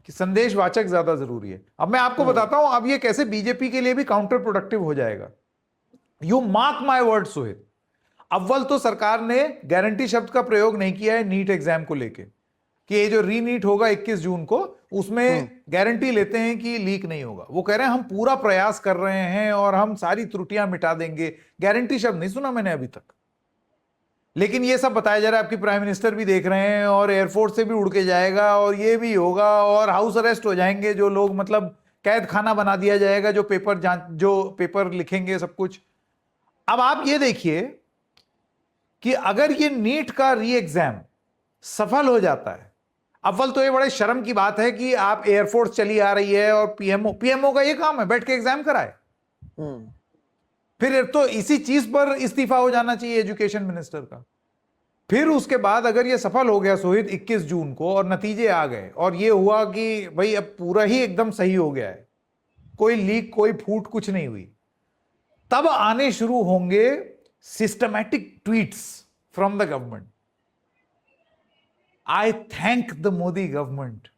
Speaker 1: कि संदेशवाचक ज्यादा जरूरी है। अब मैं आपको बताता हूं अब ये कैसे बीजेपी के लिए भी काउंटर प्रोडक्टिव हो जाएगा। You mark my word Sohit, अव्वल तो सरकार ने गारंटी शब्द का प्रयोग नहीं किया है नीट एग्जाम को लेके कि ये जो रीनीट होगा 21 जून को, उसमें गारंटी लेते हैं कि लीक नहीं होगा। वो कह रहे हैं हम पूरा प्रयास कर रहे हैं और हम सारी त्रुटियां मिटा देंगे। गारंटी शब्द नहीं सुना मैंने अभी तक। लेकिन ये सब बताया जा रहा है, आपकी प्राइम मिनिस्टर भी देख रहे हैं और एयरफोर्स से भी उड़ के जाएगा और ये भी होगा और हाउस अरेस्ट हो जाएंगे जो लोग, मतलब कैद खाना बना दिया जाएगा जो पेपर लिखेंगे सब कुछ। अब आप ये देखिए कि अगर ये नीट का री एग्जाम सफल हो जाता है, अव्वल तो ये बड़े शर्म की बात है कि आप एयरफोर्स चली आ रही है और पीएमओ का ये काम है बैठ के एग्जाम कराए। फिर तो इसी चीज पर इस्तीफा हो जाना चाहिए एजुकेशन मिनिस्टर का। फिर उसके बाद अगर ये सफल हो गया सोहित 21 जून को और नतीजे आ गए और ये हुआ कि भाई अब पूरा ही एकदम सही हो गया है, कोई लीक कोई फूट कुछ नहीं हुई, तब आने शुरू होंगे systematic tweets from the government. I thank the Modi government,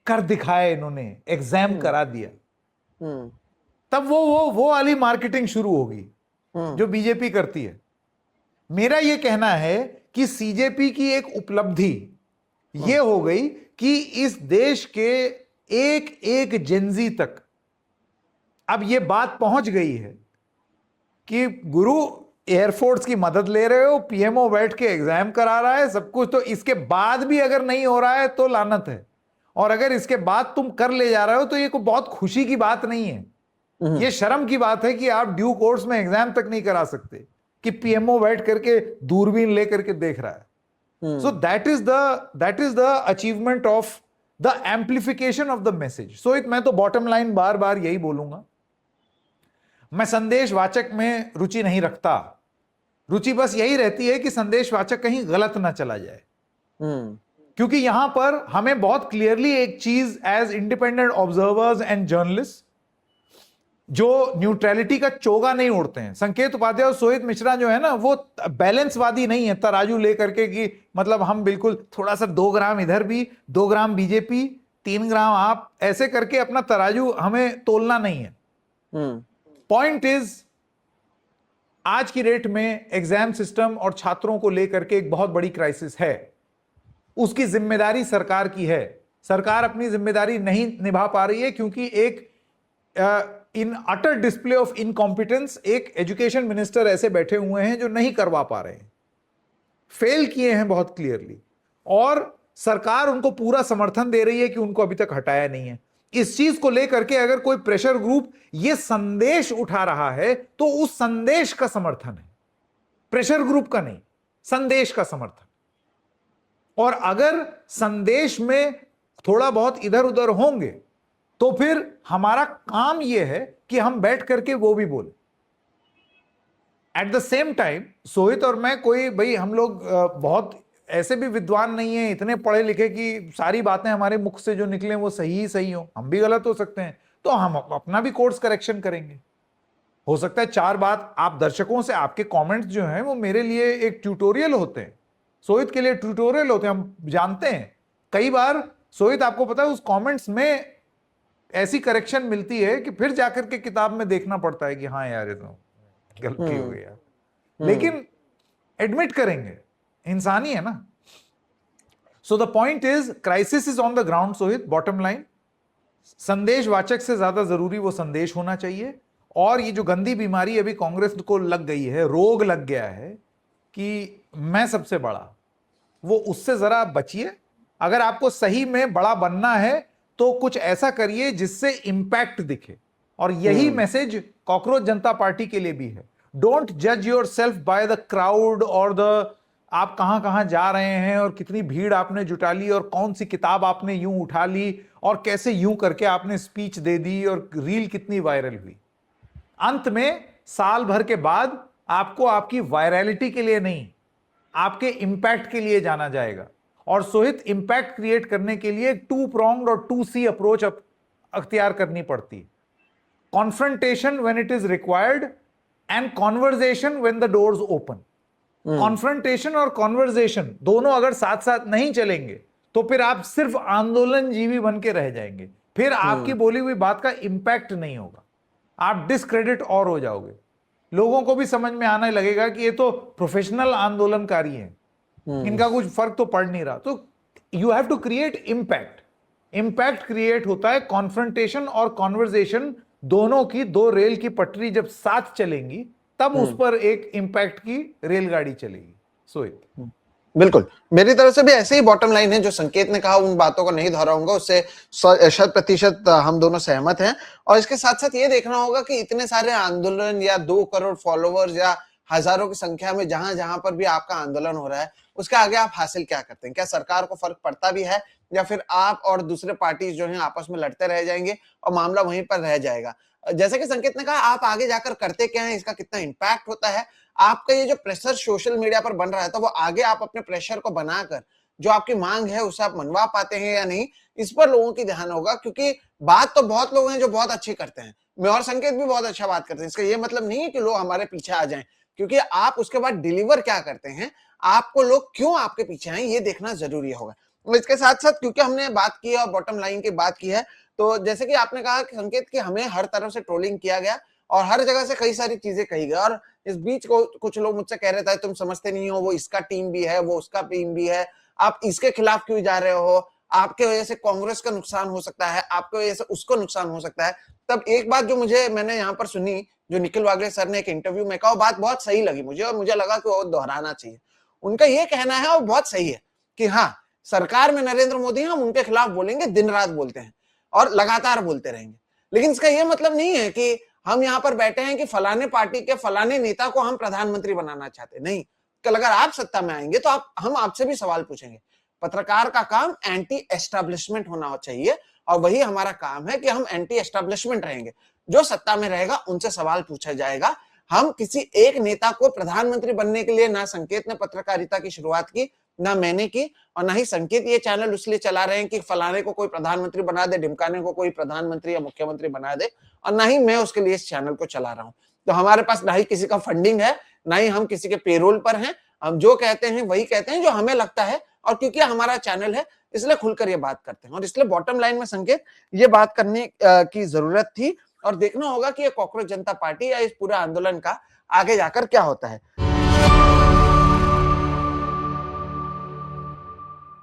Speaker 1: कर दिखाया इन्होंने, एग्जाम करा दिया। तब वो वाली मार्केटिंग शुरू होगी जो बीजेपी करती है। मेरा यह कहना है कि सीजेपी की एक उपलब्धि यह हो गई कि इस देश के एक एक जेंजी तक अब यह बात पहुंच गई है कि गुरु एयरफोर्स की मदद ले रहे हो, पीएमओ बैठ के एग्जाम करा रहा है सब कुछ, तो इसके बाद भी अगर नहीं हो रहा है तो लानत है, और अगर इसके बाद तुम कर ले जा रहे हो तो ये कोई बहुत खुशी की बात नहीं है। ये शर्म की बात है कि आप ड्यू कोर्स में एग्जाम तक नहीं करा सकते कि पीएमओ बैठ करके दूरबीन लेकर के देख रहा है। So that is the achievement of the amplification of the message. So मैं तो बॉटम लाइन बार बार यही बोलूंगा, मैं संदेशवाचक में रुचि नहीं रखता। रुचि बस यही रहती है कि संदेशवाचक कहीं गलत ना चला जाए, क्योंकि यहां पर हमें बहुत क्लियरली एक चीज as independent observers and journalist जो न्यूट्रलिटी का चोगा नहीं उड़ते हैं, संकेत उपाध्याय और सोहित मिश्रा जो है ना, वो बैलेंसवादी नहीं है तराजू लेकर के कि मतलब हम बिल्कुल थोड़ा सा 2 ग्राम इधर भी 2 ग्राम बीजेपी 3 ग्राम आप, ऐसे करके अपना तराजू हमें तोलना नहीं है। पॉइंट इज, आज की डेट में एग्जाम सिस्टम और छात्रों को लेकर के एक बहुत बड़ी क्राइसिस है। उसकी जिम्मेदारी सरकार की है। सरकार अपनी जिम्मेदारी नहीं निभा पा रही है क्योंकि एक इन अटर डिस्प्ले ऑफ इनकॉम्पिटेंस एक एजुकेशन मिनिस्टर ऐसे बैठे हुए हैं जो नहीं करवा पा रहे हैं, फेल किए हैं बहुत क्लियरली, और सरकार उनको पूरा समर्थन दे रही है कि उनको अभी तक हटाया नहीं है। इस चीज को लेकर के अगर कोई प्रेशर ग्रुप ये संदेश उठा रहा है तो उस संदेश का समर्थन है, प्रेशर ग्रुप का नहीं, संदेश का समर्थन। और अगर संदेश में थोड़ा बहुत इधर उधर होंगे तो फिर हमारा काम यह है कि हम बैठ करके वो भी बोले। At the same time Sohit और मैं कोई भाई हम लोग बहुत ऐसे भी विद्वान नहीं है, इतने पढ़े लिखे कि सारी बातें हमारे मुख से जो निकले वो सही हो, हम भी गलत हो सकते हैं, तो हम अपना भी कोर्स करेक्शन करेंगे। हो सकता है 4 बात आप दर्शकों से, आपके कमेंट्स जो हैं वो मेरे लिए एक ट्यूटोरियल होते हैं, सोहित के लिए ट्यूटोरियल होते हैं। हम जानते हैं कई बार सोहित आपको पता है उस कमेंट्स में ऐसी करेक्शन मिलती है कि फिर जाकर के किताब में देखना पड़ता है कि हाँ यार ये तो गलती हो गई यार, लेकिन एडमिट करेंगे, इंसानी है ना। So the point is crisis is on the ground Sohit, bottom line संदेश वाचक से ज्यादा जरूरी वो संदेश होना चाहिए। और ये जो गंदी बीमारी अभी कांग्रेस को लग गई है, रोग लग गया है कि मैं सबसे बड़ा, वो उससे जरा बचिए। अगर आपको सही में बड़ा बनना है तो कुछ ऐसा करिए जिससे इंपैक्ट दिखे, और यही मैसेज कॉकरोच जनता पार्टी के लिए भी है। डोंट जज your self by the crowd और द आप कहां कहां जा रहे हैं और कितनी भीड़ आपने जुटा ली और कौन सी किताब आपने यूं उठा ली और कैसे यूं करके आपने स्पीच दे दी और रील कितनी वायरल हुई। अंत में साल भर के बाद आपको आपकी वायरलिटी के लिए नहीं, आपके इंपैक्ट के लिए जाना जाएगा। और सोहित, इंपैक्ट क्रिएट करने के लिए 2 pronged और 2C अप्रोच अख्तियार करनी पड़ती है। Confrontation when it is required and conversation when the doors open. Confrontation और कॉन्वर्जेशन दोनों अगर साथ साथ नहीं चलेंगे तो फिर आप सिर्फ आंदोलन जीवी बन के रह जाएंगे, फिर आपकी बोली हुई बात का इंपैक्ट नहीं होगा, आप डिस्क्रेडिट और हो जाओगे। लोगों को भी समझ में आने लगेगा कि ये तो प्रोफेशनल आंदोलनकारी हैं, इनका कुछ फर्क तो पड़ नहीं रहा। तो you have to create impact. Impact create होता है कॉन्फ्रंटेशन और कॉन्वर्जेशन दोनों की, 2 रेल की पटरी जब साथ चलेंगी तब उस पर एक इंपैक्ट की रेलगाड़ी चलेगी। सोहित,
Speaker 3: बिल्कुल मेरी तरफ से भी ऐसे ही बॉटम लाइन है, जो संकेत ने कहा उन बातों को नहीं दोहराऊंगा, उससे 100% हम दोनों सहमत हैं। और इसके साथ साथ ये देखना होगा कि इतने सारे आंदोलन या 2 करोड़ फॉलोवर्स या हजारों की संख्या में जहां जहां पर भी आपका आंदोलन हो रहा है, उसके आगे आप हासिल क्या करते हैं? क्या सरकार को फर्क पड़ता भी है, या फिर आप और दूसरे पार्टीज जो हैं आपस में लड़ते रह जाएंगे और मामला वहीं पर रह जाएगा? जैसे कि संकेत ने कहा, आप आगे जाकर करते क्या है, इसका कितना इंपैक्ट होता है, आपका ये जो प्रेशर सोशल मीडिया पर बन रहा है, तो वो आगे आप अपने प्रेशर को बनाकर जो आपकी मांग है उसे आप मनवा पाते हैं या नहीं, इस पर लोगों की ध्यान होगा। क्योंकि बात तो बहुत लोग हैं जो बहुत अच्छी करते हैं, मैं और संकेत भी बहुत अच्छा बात करते हैं, इसका ये मतलब नहीं है कि लोग हमारे पीछे आ जाएं, क्योंकि आप उसके बाद डिलीवर क्या करते हैं, आपको लोग क्यों आपके पीछे हैं, ये देखना जरूरी होगा। इसके साथ साथ क्योंकि हमने बात की है और बॉटम लाइन की बात की है, तो जैसे कि आपने कहा कि संकेत कि हमें हर तरफ से ट्रोलिंग किया गया और हर जगह से कई सारी चीजें कही गई, और इस बीच को कुछ लोग मुझसे कह रहे थे तुम समझते नहीं हो, वो इसका टीम भी है, वो उसका टीम भी है, आप इसके खिलाफ क्यों जा रहे हो, आपके वजह से कांग्रेस का नुकसान हो सकता है, आपके वजह से उसको नुकसान हो सकता है। तब एक बात जो मैंने यहाँ पर सुनी, जो निखिल वागले सर ने एक इंटरव्यू में कहा, वो बात बहुत सही लगी मुझे और मुझे लगा कि वो दोहराना चाहिए। उनका ये कहना है, और बहुत सही है, कि हाँ सरकार में नरेंद्र मोदी, हम उनके खिलाफ बोलेंगे, दिन रात बोलते हैं और लगातार बोलते रहेंगे, लेकिन इसका यह मतलब नहीं है कि हम यहाँ पर बैठे हैं कि फलाने पार्टी के फलाने नेता को हम प्रधानमंत्री बनाना चाहते, नहीं। कल अगर आप सत्ता में आएंगे तो हम आपसे भी सवाल पूछेंगे। पत्रकार का काम एंटी एस्टैब्लिशमेंट होना चाहिए, और वही हमारा काम है कि हम एंटी एस्टैब्लिशमेंट रहेंगे। जो सत्ता में रहेगा उनसे सवाल पूछा जाएगा। हम किसी एक नेता को प्रधानमंत्री बनने के लिए, ना संकेत ने पत्रकारिता की शुरुआत की, ना मैंने की, और ना ही संकेत ये चैनल इसलिए चला रहे हैं कि फलाने को कोई प्रधानमंत्री बना दे, ढिमकाने को कोई प्रधानमंत्री या मुख्यमंत्री बना दे, और ना ही मैं उसके लिए इस चैनल को चला रहा हूं। तो हमारे पास ना ही किसी का फंडिंग है, ना ही हम किसी के पेरोल पर हैं। हम जो कहते हैं वही कहते हैं जो हमें लगता है, और क्योंकि हमारा चैनल है इसलिए खुलकर ये बात करते हैं। और इसलिए बॉटम लाइन में संकेत ये बात करने की जरूरत थी, और देखना होगा कि ये कॉकरोच जनता पार्टी या इस पूरे आंदोलन का आगे जाकर क्या होता है।